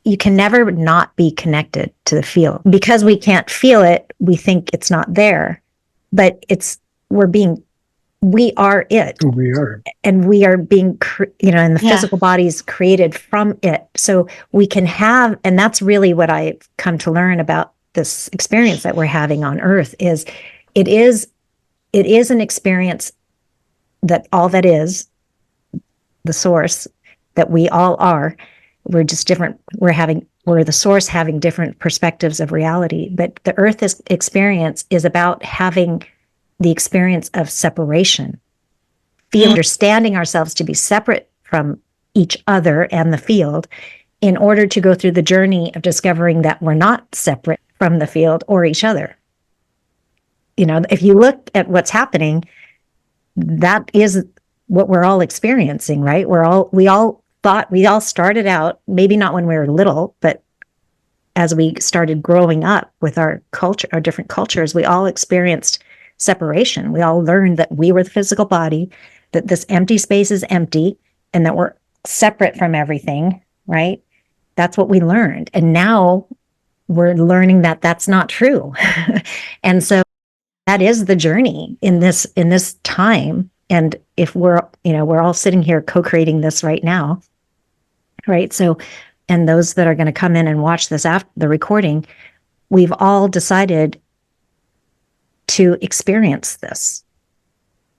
you can never not be connected to the field. Because we can't feel it, we think it's not there, but we are it. We are. And we are being, and the physical body is created from it. So we can have, and that's really what I've come to learn about this experience that we're having on Earth it is an experience that all that is, the source, that we all are. We're just different. We're the source having different perspectives of reality. But the Earth experience is about having the experience of separation, understanding ourselves to be separate from each other and the field in order to go through the journey of discovering that we're not separate from the field or each other. If you look at what's happening, that is what we're all experiencing, right? We all started out, maybe not when we were little, but as we started growing up with our culture, our different cultures, we all experienced separation. We all learned that we were the physical body, that this empty space is empty, and that we're separate from everything, right? That's what we learned. And now we're learning that that's not true. And so that is the journey in this time. And if we're all sitting here co-creating this right now, right? So, and those that are going to come in and watch this after the recording, we've all decided to experience this,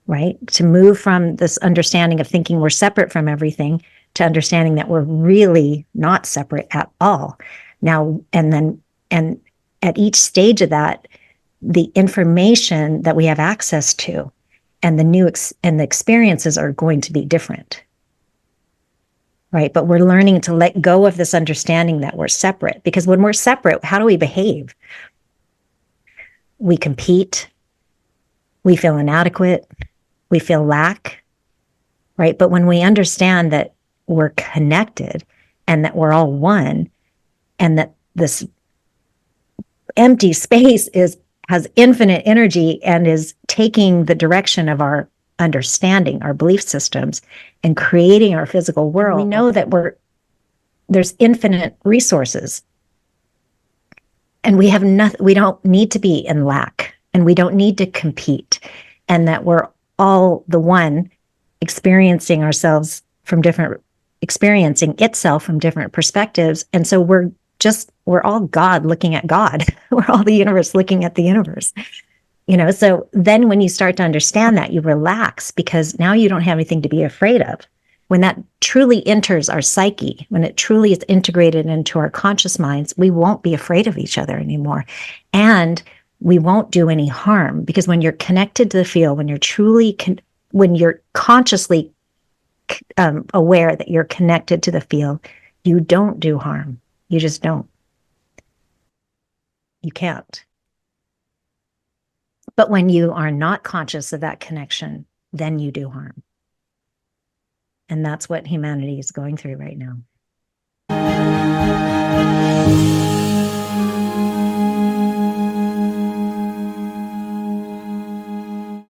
right? To move from this understanding of thinking we're separate from everything to understanding that we're really not separate at all. Now, and at each stage of that, the information that we have access to and the experiences are going to be different, right? But we're learning to let go of this understanding that we're separate, because when we're separate, how do we behave? We compete, we feel inadequate, we feel lack, right? But when we understand that we're connected and that we're all one, and that this empty space has infinite energy and is taking the direction of our understanding, our belief systems, and creating our physical world, we know that there's infinite resources. And we have nothing, we don't need to be in lack, and we don't need to compete, and that we're all the one experiencing itself from different perspectives. And so we're all God looking at God. We're all the universe looking at the universe. So then when you start to understand that, you relax, because now you don't have anything to be afraid of. When that truly enters our psyche, when it truly is integrated into our conscious minds, we won't be afraid of each other anymore. And we won't do any harm, because when you're connected to the field, when you're consciously aware that you're connected to the field, you don't do harm. You just don't. You can't. But when you are not conscious of that connection, then you do harm. And that's what humanity is going through right now.